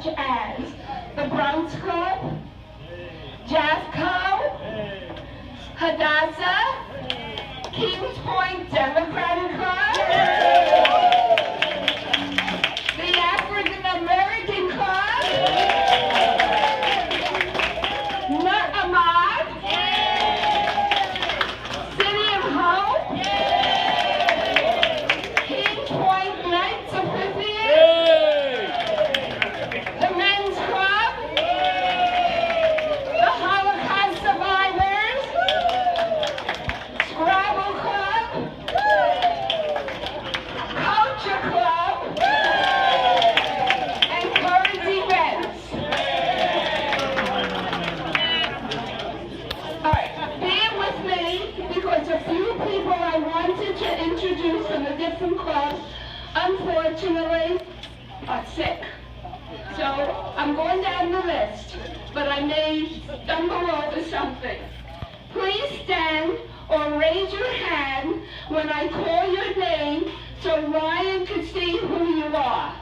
such as the Bronx Club, Jeffco, Hadassah, Kings Point Democratic Club, the African American Club, Nut Ahmad, City of Hope, Kings Point Knights of Pythias, the Men's Club, the Holocaust Survivors, Scrabble Club, Culture Club, and current events. All right, bear with me because a few people I wanted to introduce from the different clubs, unfortunately, are sick. So I'm going down the list, but I may stumble over something. Please stand or raise your hand when I call your name so Ryan can see who you are.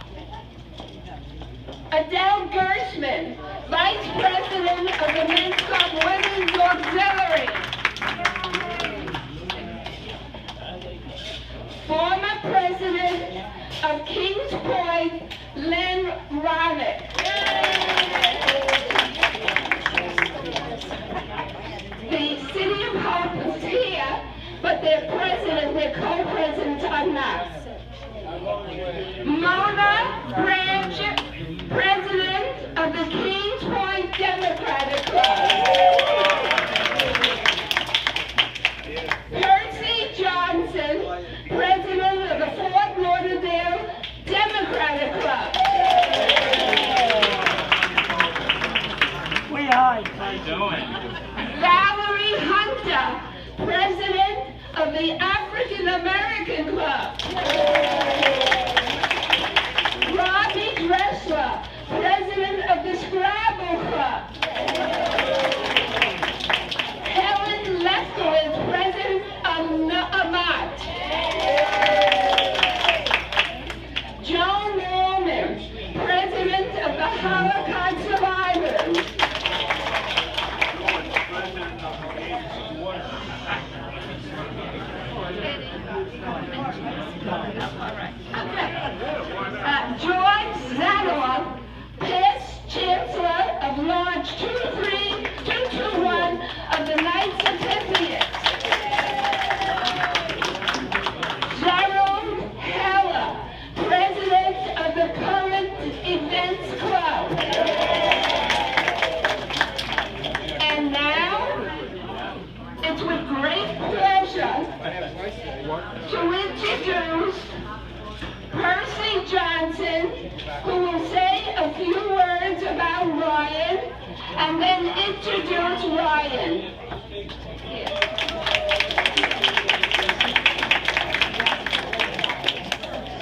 Adele Gershman, Vice President of the Men's Club Women's Auxiliary. Former President of Kings Point, Len Ronick. The City of Hope is here, but their president, their co-presidents are not. Mona Branch, President of the Kings Point Democratic Club. Percy Johnson, President of the Fort Lauderdale Democratic Club. How you doing? Valerie Hunter, President of the African American Club. Robbie Dressler, President of the Scrabble Club. Helen Lefkowitz, President of Amat. Joan Norman, President of the Holocaust Survivors. George Zador, past Chancellor of Lodge 23221 of the Knights of Pythias. Gerald Heller, President of the Current Events Club. And now, it's with great pleasure to introduce Percy Johnson, who will say a few words about Ryan and then introduce Ryan.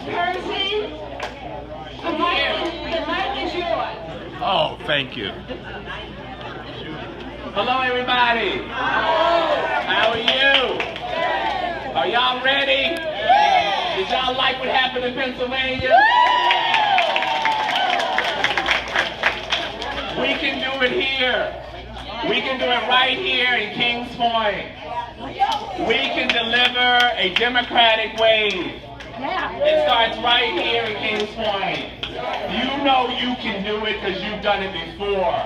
Percy, the mic is yours. Oh, thank you. Hello, everybody. How are you? Are y'all ready? Did y'all like what happened in Pennsylvania? We can do it here. We can do it right here in Kings Point. We can deliver a democratic wave. It starts right here in Kings Point. You know you can do it because you've done it before.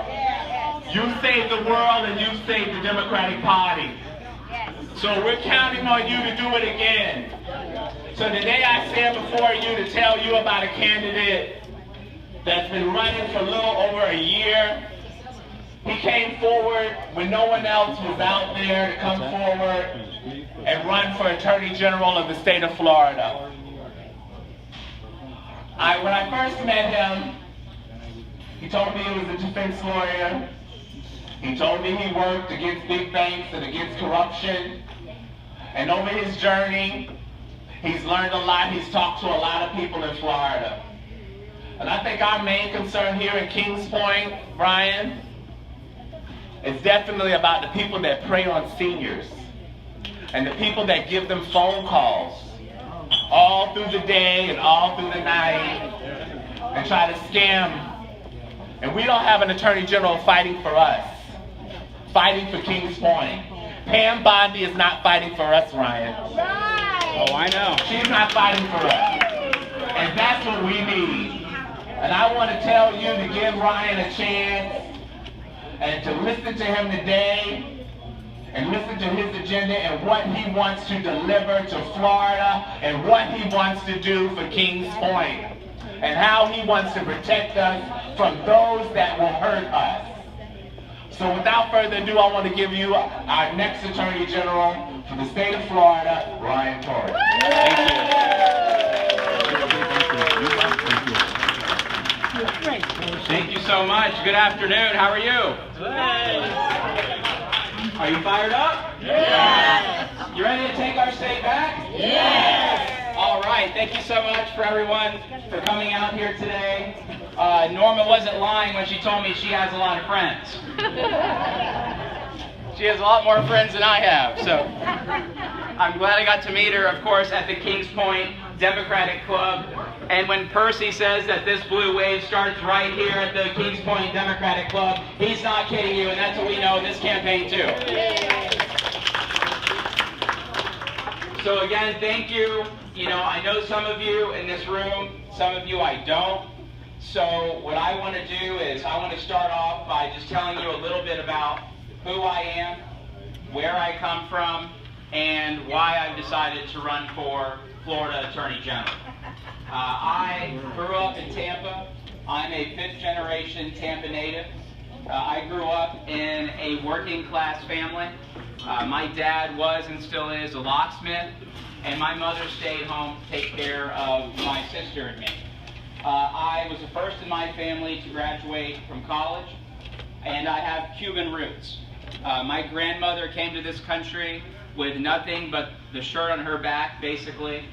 You saved the world and you saved the Democratic Party. So we're counting on you to do it again. So today I stand before you to tell you about a candidate that's been running for a little over a year. He came forward when no one else was out there to come forward and run for Attorney General of the state of Florida. When I first met him, he told me he was a defense lawyer. He told me he worked against big banks and against corruption. And over his journey, he's learned a lot. He's talked to a lot of people in Florida. And I think our main concern here in Kings Point, Brian, is definitely about the people that prey on seniors and the people that give them phone calls all through the day and all through the night and try to scam And we don't have an attorney general fighting for us, fighting for Kings Point. Pam Bondi is not fighting for us, Ryan. Oh, I know. She's not fighting for us. And that's what we need. And I want to tell you to give Ryan a chance and to listen to him today and listen to his agenda and what he wants to deliver to Florida and what he wants to do for Kings Point and how he wants to protect us from those that will hurt us. So without further ado, I want to give you our next Attorney General for the state of Florida, Ryan Torrens. Thank you so much. Good afternoon. How are you? Are you fired up? Yes. You ready to take our state back? Yes. All right. Thank you so much for everyone for coming out here today. Norma wasn't lying when she told me she has a lot of friends. She has a lot more friends than I have. So I'm glad I got to meet her, of course, at the Kings Point Democratic Club. And when Percy says that this blue wave starts right here at the Kings Point Democratic Club, he's not kidding you, and that's what we know in this campaign too. So again, thank you. You know, I know some of you in this room, some of you I don't. So what I want to do is I want to start off by just telling you a little bit about who I am, where I come from, and why I've decided to run for Florida Attorney General. I grew up in Tampa. I'm a fifth-generation Tampa native. I grew up in a working-class family. My dad was and still is a locksmith, and my mother stayed home to take care of my sister and me. I was the first in my family to graduate from college, and I have Cuban roots. My grandmother came to this country with nothing but the shirt on her back, basically.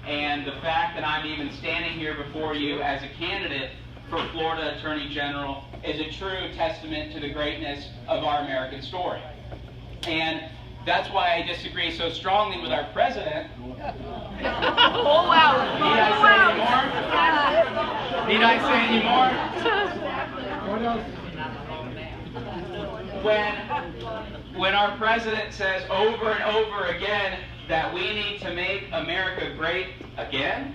And the fact that I'm even standing here before you as a candidate for Florida Attorney General is a true testament to the greatness of our American story. And that's why I disagree so strongly with our president. Oh, wow. Need I say any more? Need I say any more? When our president says over and over again that we need to make America great again,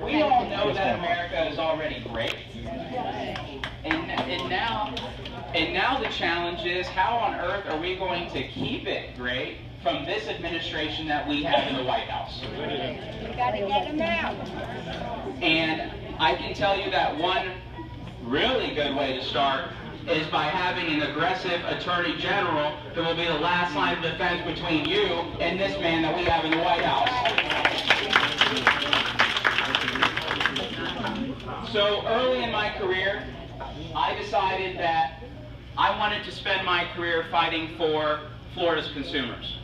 we all know that America is already great. And now the challenge is, how on earth are we going to keep it great from this administration that we have in the White House? You gotta get them out. And I can tell you that one really good way to start is by having an aggressive attorney general who will be the last line of defense between you and this man that we have in the White House. So early in my career, I decided that I wanted to spend my career fighting for Florida's consumers.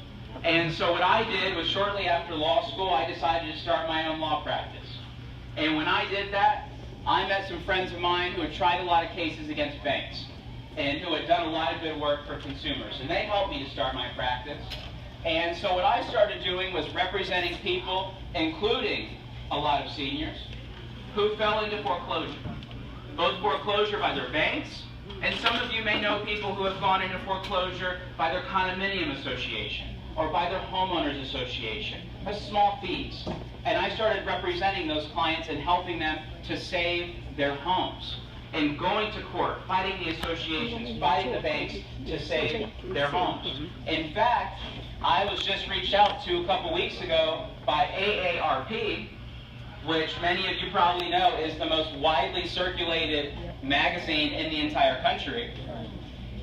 And so what I did was, shortly after law school, I decided to start my own law practice. And when I did that, I met some friends of mine who had tried a lot of cases against banks and who had done a lot of good work for consumers. And they helped me to start my practice. And so what I started doing was representing people, including a lot of seniors, who fell into foreclosure. Both foreclosure by their banks, and some of you may know people who have gone into foreclosure by their condominium association or by their homeowners association, with small fees. And I started representing those clients and helping them to save their homes, and going to court, fighting the associations, fighting the banks to save their homes. In fact, I was just reached out to a couple weeks ago by AARP, which many of you probably know is the most widely circulated magazine in the entire country.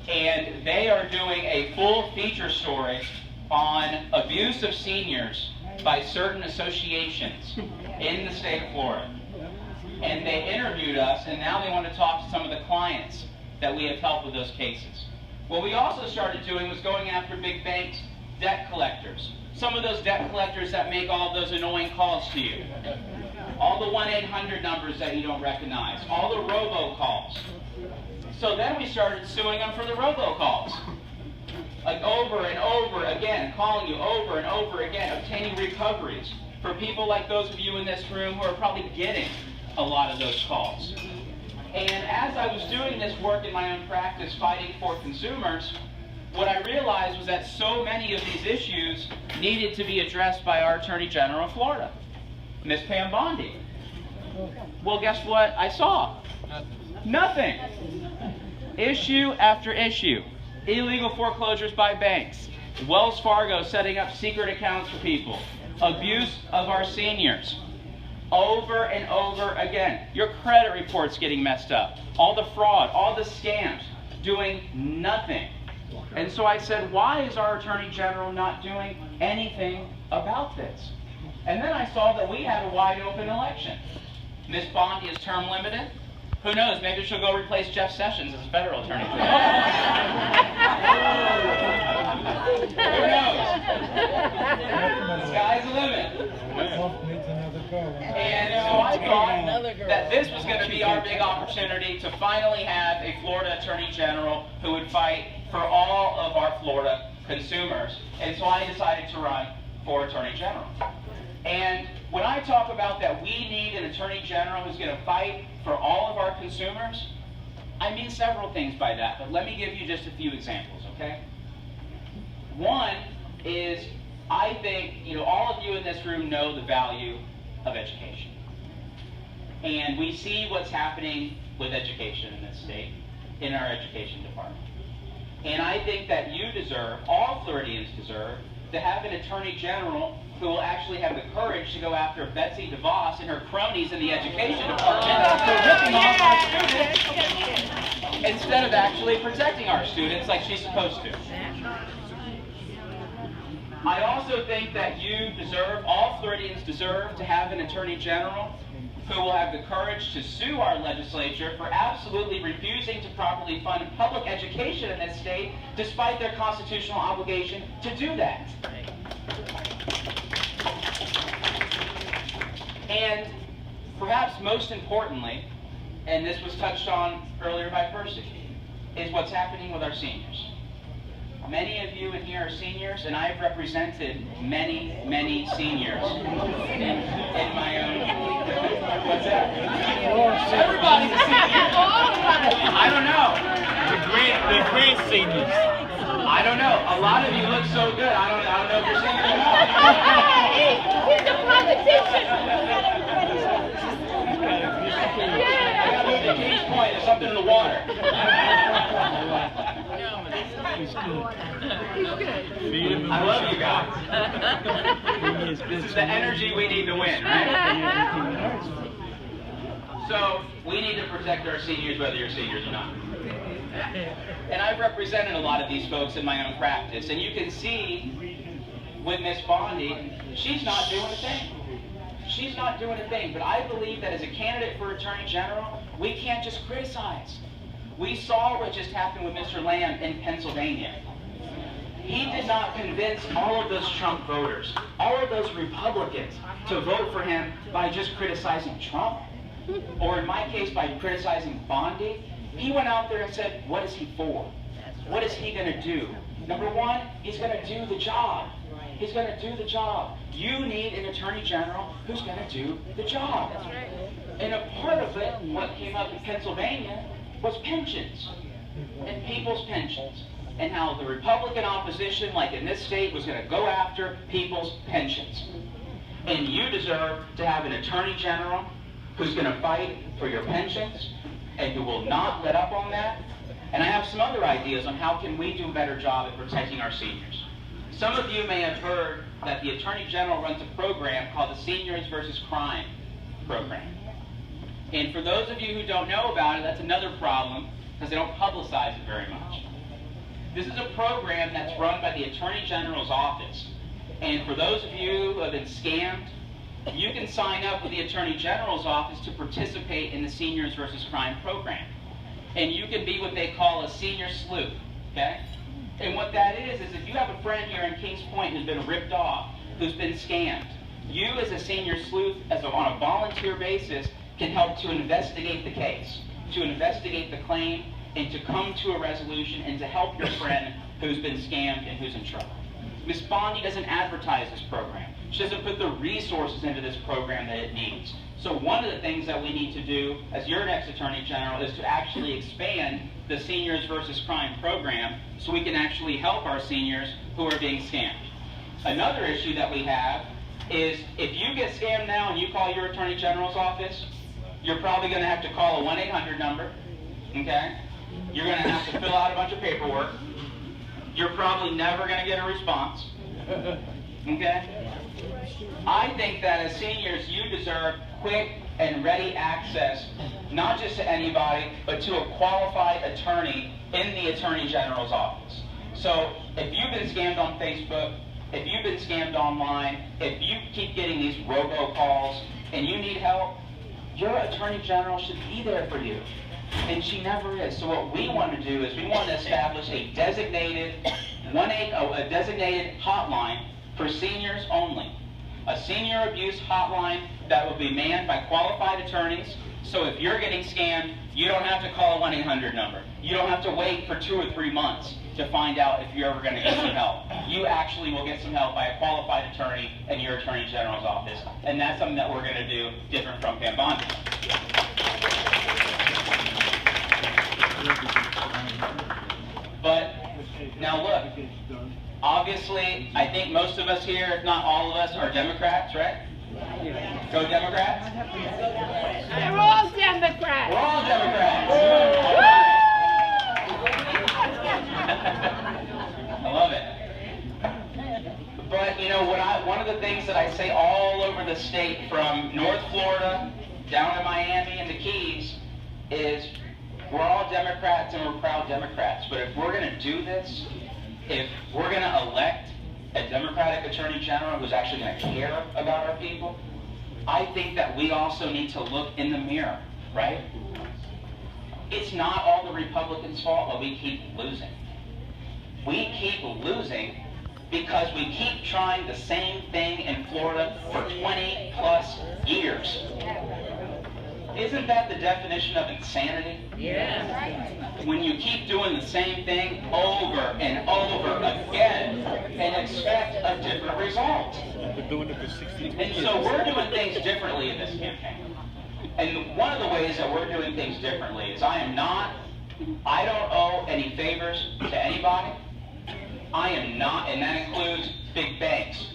And they are doing a full feature story on abuse of seniors by certain associations in the state of Florida. And they interviewed us, and now they want to talk to some of the clients that we have helped with those cases. What we also started doing was going after big banks, debt collectors. Some of those debt collectors that make all of those annoying calls to you. All the 1-800 numbers that you don't recognize. All the robocalls. So then we started suing them for the robocalls. Like over and over again, calling you over and over again, obtaining recoveries for people like those of you in this room who are probably getting a lot of those calls. And as I was doing this work in my own practice fighting for consumers, what I realized was that so many of these issues needed to be addressed by our Attorney General of Florida, Ms. Pam Bondi. Well, guess what I saw? Nothing. Issue after issue. Illegal foreclosures by banks. Wells Fargo setting up secret accounts for people. Abuse of our seniors. Over and over again. Your credit report's getting messed up. All the fraud, all the scams, doing nothing. And so I said, why is our Attorney General not doing anything about this? And then I saw that we had a wide open election. Ms. Bondi is term limited. Who knows, maybe she'll go replace Jeff Sessions as a federal attorney. Who knows? The sky's the limit. And so I thought that this was going to be our big opportunity to finally have a Florida Attorney General who would fight for all of our Florida consumers. And so I decided to run for Attorney General. And when I talk about that we need an Attorney General who's going to fight for all of our consumers, I mean several things by that, but let me give you just a few examples, okay? One is, I think, all of you in this room know the value of education. And we see what's happening with education in this state, in our education department. And I think that you deserve, all Floridians deserve, to have an Attorney General who will actually have the courage to go after Betsy DeVos and her cronies in the education department for ripping off our students instead of actually protecting our students like she's supposed to. I also think that you deserve, all Floridians deserve, to have an Attorney General who will have the courage to sue our legislature for absolutely refusing to properly fund public education in this state, despite their constitutional obligation to do that. And perhaps most importantly, and this was touched on earlier by Percy, is what's happening with our seniors. Many of you in here are seniors, and I've represented many, many seniors in my own... What's that? Everybody's a senior. I don't know. The great seniors. I don't know. A lot of you look so good. I don't know if you're seniors or not. He's a politician. I got to move to King's Point. There's something in the water. I love you guys. This is the energy we need to win, right? So, we need to protect our seniors whether you're seniors or not. And I've represented a lot of these folks in my own practice, and you can see with Miss Bondi, she's not doing a thing. She's not doing a thing, but I believe that as a candidate for Attorney General, we can't just criticize. We saw what just happened with Mr. Lamb in Pennsylvania. He did not convince all of those Trump voters, all of those Republicans, to vote for him by just criticizing Trump, or in my case, by criticizing Bondi. He went out there and said, what is he for? What is he going to do? Number one, he's going to do the job. He's going to do the job. You need an Attorney General who's going to do the job. And a part of it, what came up in Pennsylvania, was pensions and people's pensions, and how the Republican opposition, like in this state, was going to go after people's pensions. And you deserve to have an Attorney General who's going to fight for your pensions and who will not let up on that. And I have some other ideas on how can we do a better job at protecting our seniors. Some of you may have heard that the Attorney General runs a program called the Seniors versus Crime program. And for those of you who don't know about it, that's another problem because they don't publicize it very much. This is a program that's run by the Attorney General's office. And for those of you who have been scammed, you can sign up with the Attorney General's office to participate in the Seniors versus Crime program. And you can be what they call a senior sleuth, okay? And what that is if you have a friend here in Kings Point who's been ripped off, who's been scammed, you as a senior sleuth, on a volunteer basis, can help to investigate the case, to investigate the claim, and to come to a resolution and to help your friend who's been scammed and who's in trouble. Ms. Bondi doesn't advertise this program. She doesn't put the resources into this program that it needs. So one of the things that we need to do as your next Attorney General is to actually expand the Seniors versus Crime program so we can actually help our seniors who are being scammed. Another issue that we have is if you get scammed now and you call your Attorney General's office, you're probably going to have to call a 1-800 number, okay? You're going to have to fill out a bunch of paperwork. You're probably never going to get a response, okay? I think that as seniors, you deserve quick and ready access, not just to anybody, but to a qualified attorney in the Attorney General's office. So if you've been scammed on Facebook, if you've been scammed online, if you keep getting these robocalls and you need help, your Attorney General should be there for you. And she never is. So what we want to do is we want to establish a designated hotline for seniors only. A senior abuse hotline that will be manned by qualified attorneys. So if you're getting scammed, you don't have to call a 1-800 number. You don't have to wait for 2 or 3 months to find out if you're ever going to get some help. You actually will get some help by a qualified attorney in your Attorney General's office. And that's something that we're going to do different from Pam Bondi. But now look, obviously, I think most of us here, if not all of us, are Democrats, right? Go Democrats? They're all Democrats. We're all Democrats. I love it. But you know one of the things that I say all over the state, from North Florida down to Miami and the Keys, is we're all Democrats and we're proud Democrats. But if we're going to do this, if we're going to elect a Democratic Attorney General who's actually going to care about our people, I think that we also need to look in the mirror, right? It's not all the Republicans' fault that we keep losing. We keep losing because we keep trying the same thing in Florida for 20+ years. Isn't that the definition of insanity? Yeah. When you keep doing the same thing over and over again and expect a different result. And so we're doing things differently in this campaign. And one of the ways that we're doing things differently is I don't owe any favors to anybody. I am not, and that includes big banks,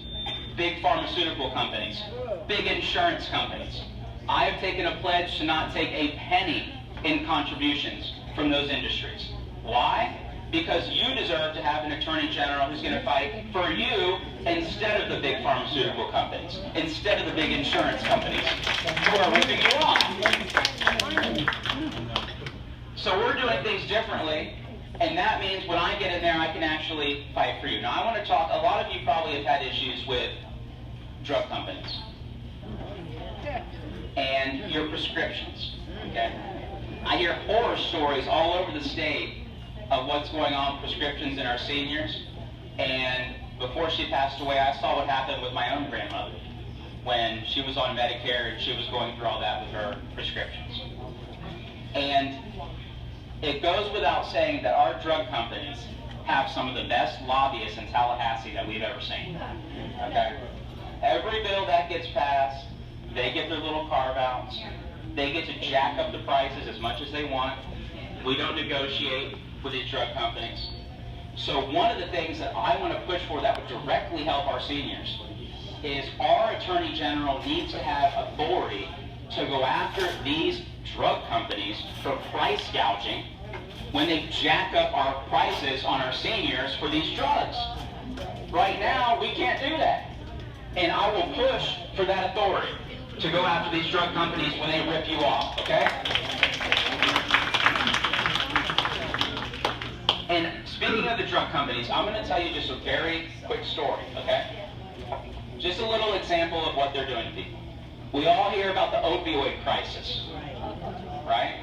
big pharmaceutical companies, big insurance companies. I have taken a pledge to not take a penny in contributions from those industries. Why? Because you deserve to have an Attorney General who's going to fight for you instead of the big pharmaceutical companies, instead of the big insurance companies who are ripping you off. So we're doing things differently, and that means when I get in there, I can actually fight for you. Now I want to talk, a lot of you probably have had issues with drug companies and your prescriptions, okay? I hear horror stories all over the state of what's going on with prescriptions in our seniors, and before she passed away, I saw what happened with my own grandmother when she was on Medicare and she was going through all that with her prescriptions. And it goes without saying that our drug companies have some of the best lobbyists in Tallahassee that we've ever seen, okay? Every bill that gets passed, they get their little carve-outs. They get to jack up the prices as much as they want. We don't negotiate with these drug companies. So one of the things that I want to push for that would directly help our seniors is our Attorney General needs to have authority to go after these drug companies for price gouging when they jack up our prices on our seniors for these drugs. Right now, we can't do that. And I will push for that authority to go after these drug companies when they rip you off, okay? And speaking of the drug companies, I'm going to tell you just a very quick story, okay? Just a little example of what they're doing to people. We all hear about the opioid crisis, right?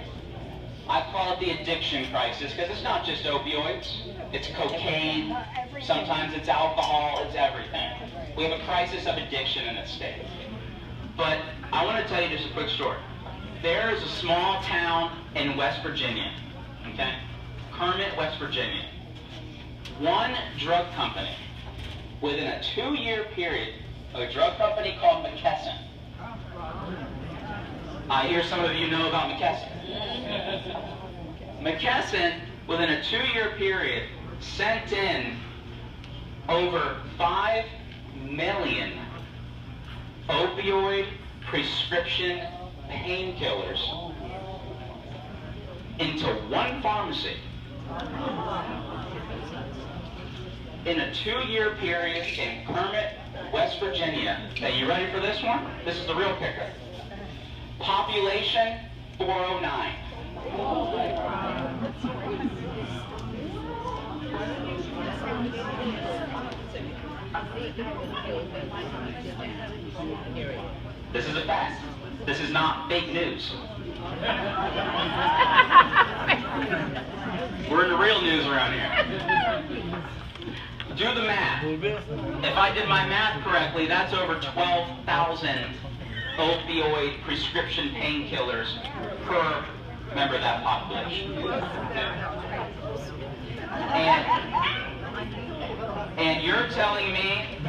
I call it the addiction crisis because it's not just opioids. It's cocaine, sometimes it's alcohol, it's everything. We have a crisis of addiction in this state. But I want to tell you just a quick story. There is a small town in West Virginia, okay? Kermit, West Virginia. One drug company, within a 2-year period, a drug company called McKesson, I hear some of you know about McKesson. McKesson, within a 2-year period, sent in over 5 million opioid prescription painkillers into one pharmacy in a 2-year period in Kermit, West Virginia. Are you ready for this one? This is the real kicker. Population 409. This is a fact. This is not fake news. We're in the real news around here. Do the math. If I did my math correctly, that's over 12,000 opioid prescription painkillers per member of that population. And you're telling me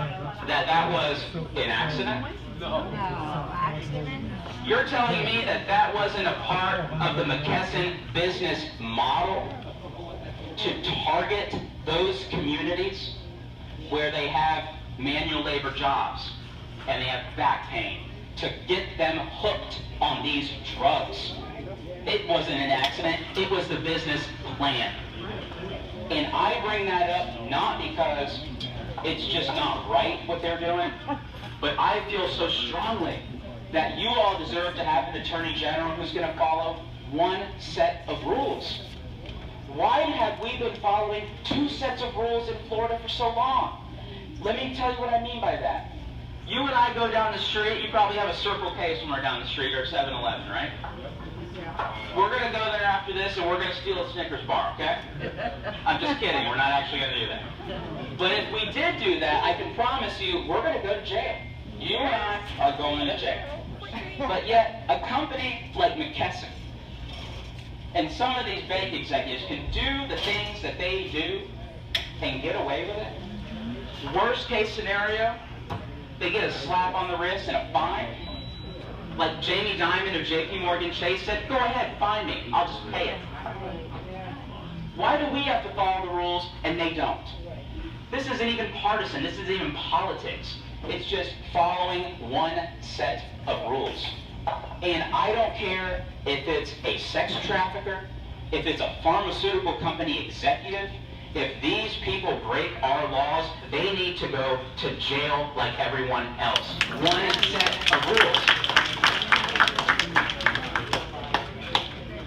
that that was an accident? No, accident. You're telling me that that wasn't a part of the McKesson business model to target those communities where they have manual labor jobs and they have back pain, to get them hooked on these drugs? It wasn't an accident, it was the business plan. And I bring that up not because it's just not right what they're doing, but I feel so strongly that you all deserve to have an attorney general who's going to follow one set of rules. Why have we been following 2 sets of rules in Florida for so long? Let me tell you what I mean by that. You and I go down the street, you probably have a Circle K somewhere down the street or a 7-Eleven, right? We're going to go there after this and we're going to steal a Snickers bar, okay? I'm just kidding, we're not actually going to do that. But if we did do that, I can promise you we're going to go to jail. You and I are going to jail. But yet, a company like McKesson and some of these bank executives can do the things that they do and get away with it. Worst case scenario, they get a slap on the wrist and a fine. Like Jamie Dimon of JP Morgan Chase said, go ahead, fine me, I'll just pay it. Why do we have to follow the rules and they don't? This isn't even partisan, this isn't even politics. It's just following one set of rules. And I don't care if it's a sex trafficker, if it's a pharmaceutical company executive, if these people break our laws, they need to go to jail like everyone else. One set of rules.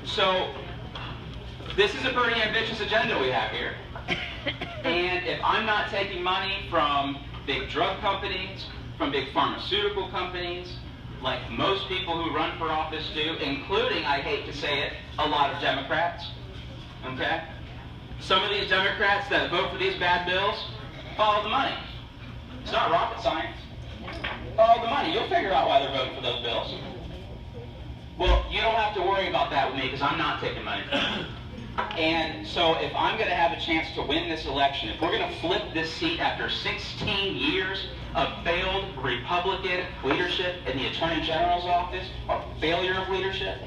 So, this is a pretty ambitious agenda we have here. And if I'm not taking money from big drug companies, from big pharmaceutical companies, like most people who run for office do, including, I hate to say it, a lot of Democrats, okay? Some of these Democrats that vote for these bad bills, follow the money. It's not rocket science. Follow the money. You'll figure out why they're voting for those bills. Well, you don't have to worry about that with me because I'm not taking money from you. And so if I'm going to have a chance to win this election, if we're going to flip this seat after 16 years of failed Republican leadership in the Attorney General's office, or failure of leadership,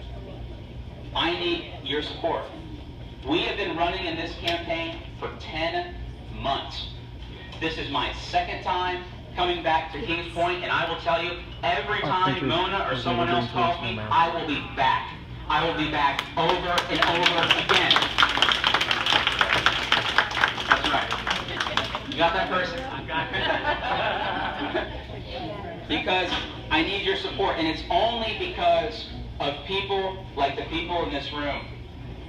I need your support. We have been running in this campaign for 10 months. This is my second time coming back to Kings Point, and I will tell you, every time Mona or someone else calls me, I will be back. I will be back over and over again. That's right. You got that person? I got it. Because I need your support, and it's only because of people like the people in this room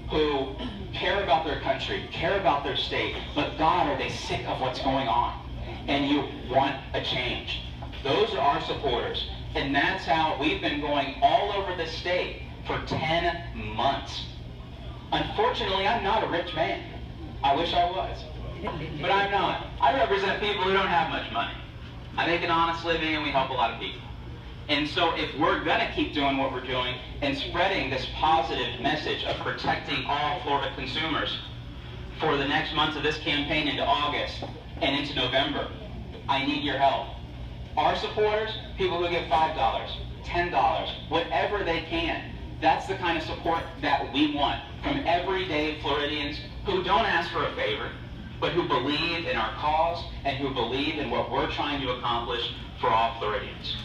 who care about their country, care about their state, but God, are they sick of what's going on? And you want a change. Those are our supporters. And that's how we've been going all over the state for 10 months. Unfortunately, I'm not a rich man. I wish I was. But I'm not. I represent people who don't have much money. I make an honest living and we help a lot of people. And so if we're going to keep doing what we're doing and spreading this positive message of protecting all Florida consumers for the next months of this campaign into August and into November, I need your help. Our supporters, people who give $5, $10, whatever they can. That's the kind of support that we want from everyday Floridians who don't ask for a favor, but who believe in our cause and who believe in what we're trying to accomplish for all Floridians.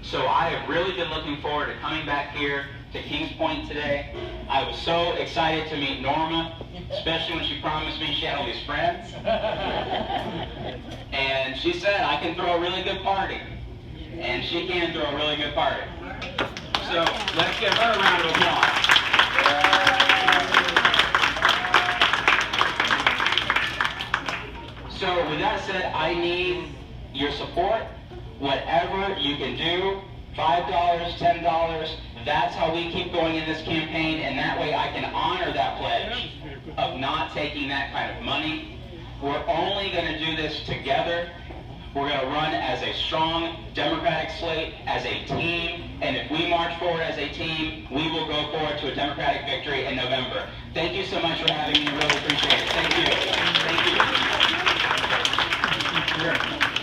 So I have really been looking forward to coming back here to Kings Point today. I was so excited to meet Norma, especially when she promised me she had all these friends. And she said, I can throw a really good party. And she can throw a really good party. So let's give her a round of applause. So with that said, I need your support. Whatever you can do, $5, $10, that's how we keep going in this campaign, and that way I can honor that pledge of not taking that kind of money. We're only going to do this together. We're going to run as a strong Democratic slate, as a team, and if we march forward as a team, we will go forward to a Democratic victory in November. Thank you so much for having me. Really appreciate it. Thank you. Thank you.